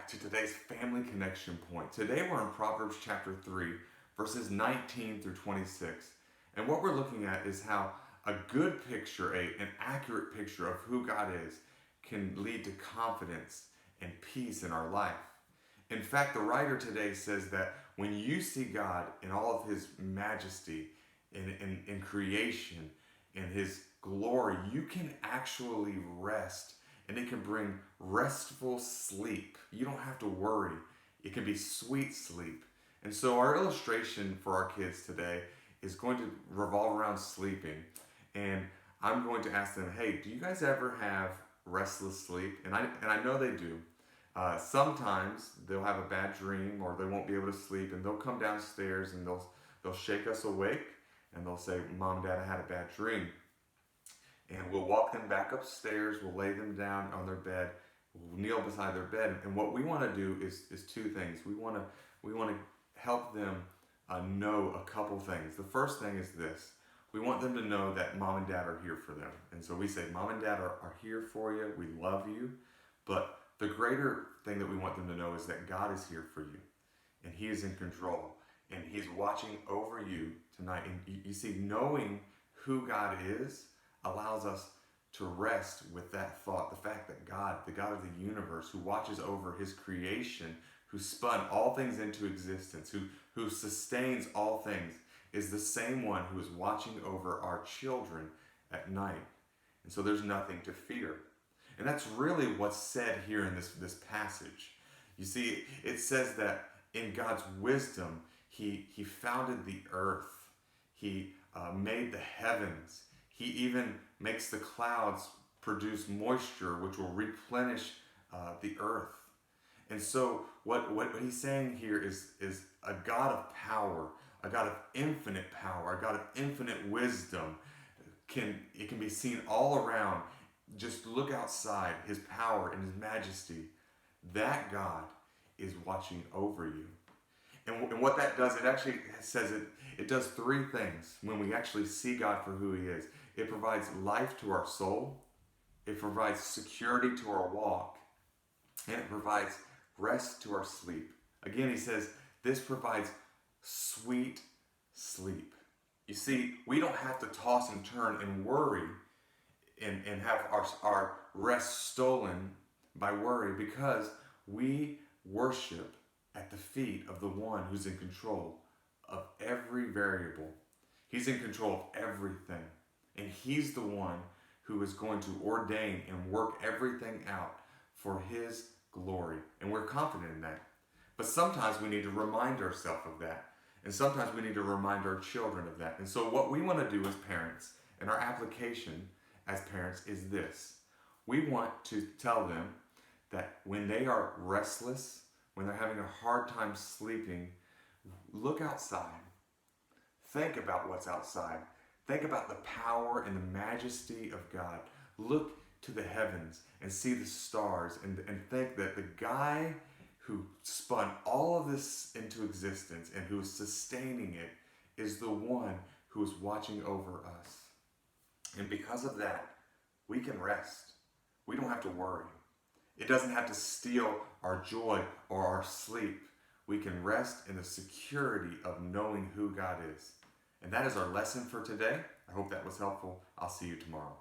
back to today's Family Connection Point. Today we're in Proverbs chapter 3, verses 19 through 26. And what we're looking at is how a good picture, an accurate picture of who God is, can lead to confidence and peace in our life. In fact, the writer today says that when you see God in all of his majesty, in creation, in his glory, you can actually rest, and it can bring restful sleep. You don't have to worry. It can be sweet sleep. And so our illustration for our kids today is going to revolve around sleeping. And I'm going to ask them, hey, do you guys ever have restless sleep? And I know they do. Sometimes they'll have a bad dream or they won't be able to sleep, and they'll come downstairs and they'll shake us awake, and they'll say, Mom, Dad, I had a bad dream. And we'll walk them back upstairs, we'll lay them down on their bed, we'll kneel beside their bed. And what we want to do is two things. We want to help them know a couple things. The first thing is this. We want them to know that Mom and Dad are here for them. And so we say, Mom and Dad are here for you. We love you. But the greater thing that we want them to know is that God is here for you. And he is in control. And he's watching over you tonight. And you see, knowing who God is allows us to rest with that thought. The fact that God, the God of the universe, who watches over his creation, who spun all things into existence, who sustains all things, is the same one who is watching over our children at night. And so there's nothing to fear. And that's really what's said here in this passage. You see, it says that in God's wisdom, he founded the earth. He made the heavens. He even makes the clouds produce moisture, which will replenish the earth. And so what he's saying here is a God of power, a God of infinite power, a God of infinite wisdom. It can be seen all around. Just look outside, his power and his majesty. That God is watching over you. And what that does, it actually says it does three things when we actually see God for who he is. It provides life to our soul, it provides security to our walk, and it provides rest to our sleep. Again, he says this provides sweet sleep. You see, we don't have to toss and turn and worry and have our rest stolen by worry, because we worship at the feet of the one who's in control of every variable. He's in control of everything. And he's the one who is going to ordain and work everything out for his glory. And we're confident in that. But sometimes we need to remind ourselves of that. And sometimes we need to remind our children of that. And so what we want to do as parents, and our application as parents, is this. We want to tell them that when they are restless, when they're having a hard time sleeping, look outside. Think about what's outside. Think about the power and the majesty of God. Look to the heavens and see the stars, and think that the guy who spun all of this into existence and who is sustaining it is the one who is watching over us. And because of that, we can rest. We don't have to worry. It doesn't have to steal our joy or our sleep. We can rest in the security of knowing who God is. And that is our lesson for today. I hope that was helpful. I'll see you tomorrow.